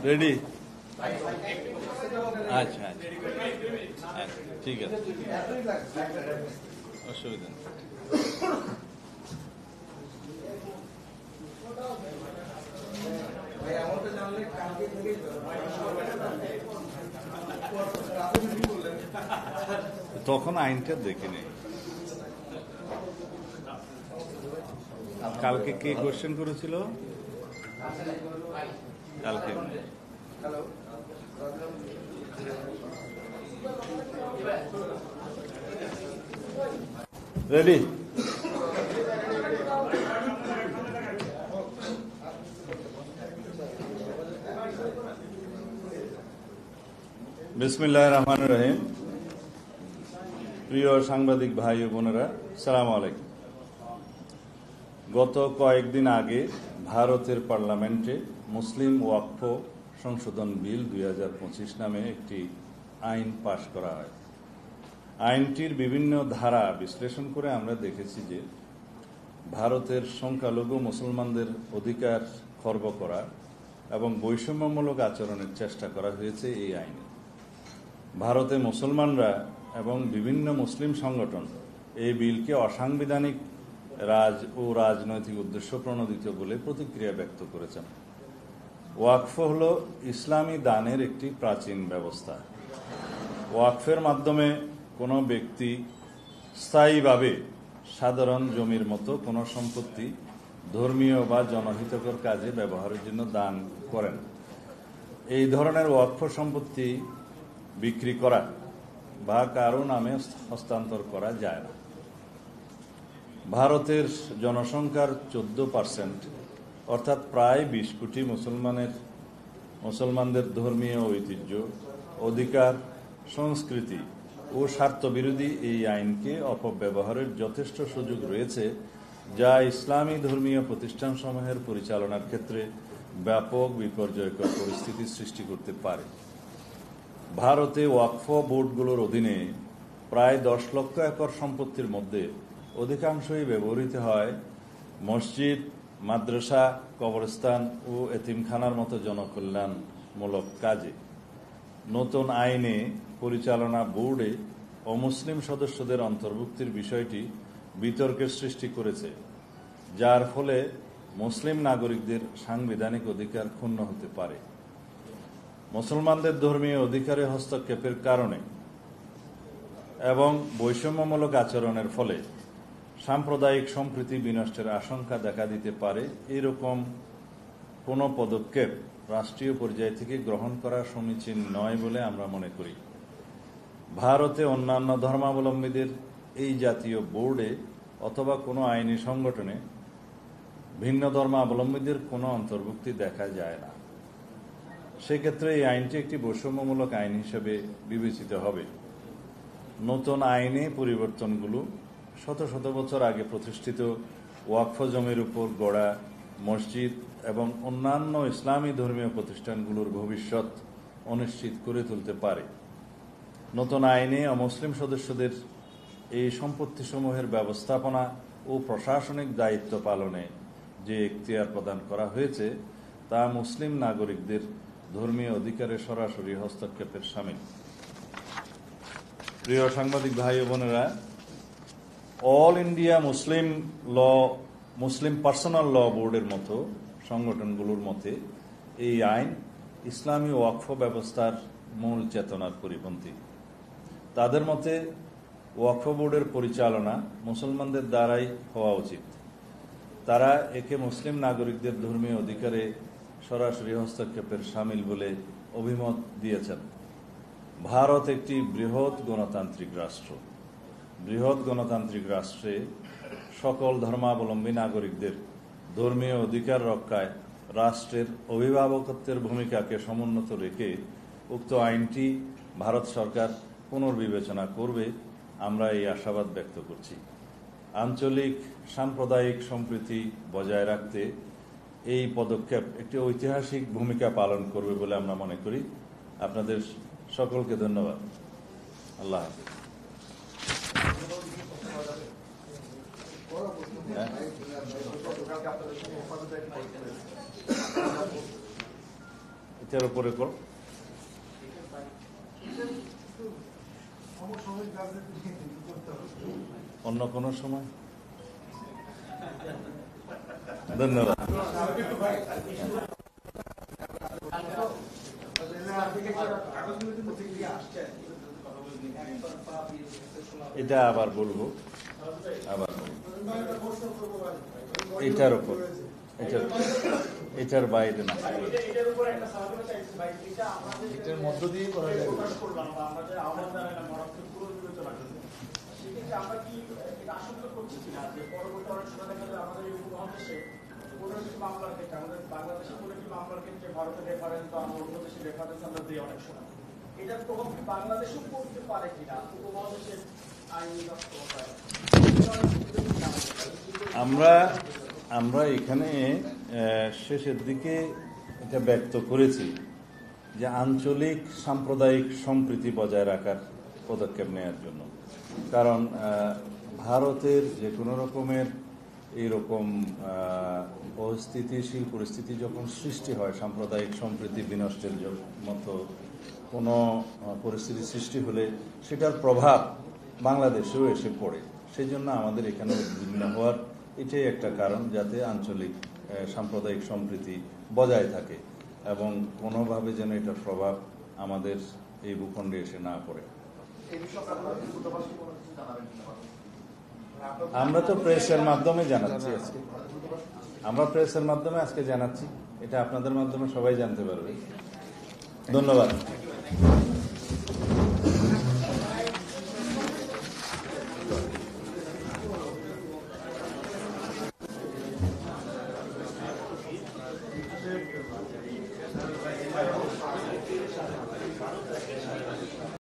Ready? আচ্ছা আচ্ছা, ঠিক আছে, অসুবিধা নেই। তখন আইনটা দেখিনি। কালকে কে কোয়েশ্চেন করেছিল? কালকে রেডি? বিসমিল্লাহির রহমানির রহিম। প্রিয় সাংবাদিক ভাই ও বোনেরা, সালাম আলাইকুম। গত কয়েকদিন আগে ভারতের পার্লামেন্টে মুসলিম ওয়াকফ সংশোধন বিল 2025 নামে একটি আইন পাশ করা হয়। আইনটির বিভিন্ন ধারা বিশ্লেষণ করে আমরা দেখেছি যে ভারতের সংখ্যালঘু মুসলমানদের অধিকার খর্ব করা এবং বৈষম্যমূলক আচরণের চেষ্টা করা হয়েছে এই আইনে। ভারতে মুসলমানরা এবং বিভিন্ন মুসলিম সংগঠন এই বিলকে অসাংবিধানিক ও রাজনৈতিক উদ্দেশ্য প্রণোদিত বলে প্রতিক্রিয়া ব্যক্ত করেছেন। ওয়াকফ হল ইসলামী দানের একটি প্রাচীন ব্যবস্থা। ওয়াকফের মাধ্যমে কোনো ব্যক্তি স্থায়ীভাবে সাধারণ জমির মতো কোনো সম্পত্তি ধর্মীয় বা জনহিতকর কাজে ব্যবহারের জন্য দান করেন। এই ধরনের ওয়াকফ সম্পত্তি বিক্রি করা বা কারো নামে হস্তান্তর করা যায় না। ভারতের জনসংখ্যার 14%, অর্থাৎ প্রায় 20 কোটি মুসলমানদের ধর্মীয় ঐতিহ্য, অধিকার, সংস্কৃতি ও স্বার্থবিরোধী এই আইনকে অপব্যবহারের যথেষ্ট সুযোগ রয়েছে, যা ইসলামী ধর্মীয় প্রতিষ্ঠানসমূহের পরিচালনার ক্ষেত্রে ব্যাপক বিপর্যয়কর পরিস্থিতি সৃষ্টি করতে পারে। ভারতে ওয়াকফ বোর্ডগুলোর অধীনে প্রায় 10 লক্ষ একর সম্পত্তির মধ্যে অধিকাংশই ব্যবহৃত হয় মসজিদ, মাদ্রাসা, কবরস্থান ও এতিমখানার মতো জনকল্যাণমূলক কাজে। নতুন আইনে পরিচালনা বোর্ডে অমুসলিম সদস্যদের অন্তর্ভুক্তির বিষয়টি বিতর্কের সৃষ্টি করেছে, যার ফলে মুসলিম নাগরিকদের সাংবিধানিক অধিকার ক্ষুণ্ণ হতে পারে। মুসলমানদের ধর্মীয় অধিকারে হস্তক্ষেপের কারণে এবং বৈষম্যমূলক আচরণের ফলে সাম্প্রদায়িক সম্প্রীতি বিনষ্টের আশঙ্কা দেখা দিতে পারে। এরকম কোনো পদক্ষেপ রাষ্ট্রীয় পর্যায় থেকে গ্রহণ করা সমীচীন নয় বলে আমরা মনে করি। ভারতে অন্যান্য ধর্মাবলম্বীদের এই জাতীয় বোর্ডে অথবা কোনো আইনি সংগঠনে ভিন্ন ধর্মাবলম্বীদের কোনো অন্তর্ভুক্তি দেখা যায় না। সেক্ষেত্রে এই আইনটি একটি বৈষম্যমূলক আইন হিসেবে বিবেচিত হবে। নতুন আইনে পরিবর্তনগুলো শত শত বছর আগে প্রতিষ্ঠিত ওয়াকফ জমির উপর গড়া মসজিদ এবং অন্যান্য ইসলামী ধর্মীয় প্রতিষ্ঠানগুলোর ভবিষ্যৎ অনিশ্চিত করে তুলতে পারে। নতুন আইনে অমুসলিম সদস্যদের এই সম্পত্তিসমূহের ব্যবস্থাপনা ও প্রশাসনিক দায়িত্ব পালনে যে এখতিয়ার প্রদান করা হয়েছে তা মুসলিম নাগরিকদের ধর্মীয় অধিকারে সরাসরি হস্তক্ষেপের শামিল। প্রিয় সাংবাদিক ভাই ও বোনেরা, অল ইন্ডিয়া মুসলিম পার্সোনাল ল বোর্ডের মতো সংগঠনগুলোর মতে এই আইন ইসলামী ওয়াকফ ব্যবস্থার মূল চেতনার পরিপন্থী। তাদের মতে ওয়াকফ বোর্ডের পরিচালনা মুসলমানদের দ্বারাই হওয়া উচিত। তারা একে মুসলিম নাগরিকদের ধর্মীয় অধিকারে সরাসরি হস্তক্ষেপের শামিল বলে অভিমত দিয়েছেন। ভারত একটি বৃহৎ গণতান্ত্রিক রাষ্ট্র। বৃহৎ গণতান্ত্রিক রাষ্ট্রে সকল ধর্মাবলম্বী নাগরিকদের ধর্মীয় অধিকার রক্ষায় রাষ্ট্রের অভিভাবকত্বের ভূমিকাকে সমুন্নত রেখে উক্ত আইনটি ভারত সরকার পুনর্বিবেচনা করবে, আমরা এই আশাবাদ ব্যক্ত করছি। আঞ্চলিক সাম্প্রদায়িক সম্প্রীতি বজায় রাখতে এই পদক্ষেপ একটি ঐতিহাসিক ভূমিকা পালন করবে বলে আমরা মনে করি। আপনাদের সকলকে ধন্যবাদ। আল্লাহ হাফেজ। এটার উপরে অন্য কোনো সময়। ধন্যবাদ। এটা আবার বলবো, এটার উপর, এটার বাইরে না, এটার মধ্য দিয়ে করা যাবে। আমরা এখানে শেষের দিকে এটা ব্যক্ত করেছি যে আঞ্চলিক সাম্প্রদায়িক সম্প্রীতি বজায় রাখার পদক্ষেপ নেওয়ার জন্য। কারণ ভারতের যে কোনো রকমের এইরকম অস্থিতিশীল পরিস্থিতি যখন সৃষ্টি হয়, সাম্প্রদায়িক সম্প্রীতি বিনষ্টের মতো কোনো পরিস্থিতি সৃষ্টি হলে সেটার প্রভাব বাংলাদেশেও এসে পড়ে। সেই জন্য আমাদের এখানে উদ্বিগ্ন হওয়ার এটাই একটা কারণ, যাতে আঞ্চলিক সাম্প্রদায়িক সম্প্রীতি বজায় থাকে এবং কোনোভাবে যেন এটার প্রভাব আমাদের এই ভূখণ্ডে এসে না পড়ে। আমরা তো প্রেসের মাধ্যমে জানাচ্ছি আজকে, আমরা প্রেসের মাধ্যমে আজকে জানাচ্ছি, এটা আপনাদের মাধ্যমে সবাই জানতে পারবে। ধন্যবাদ।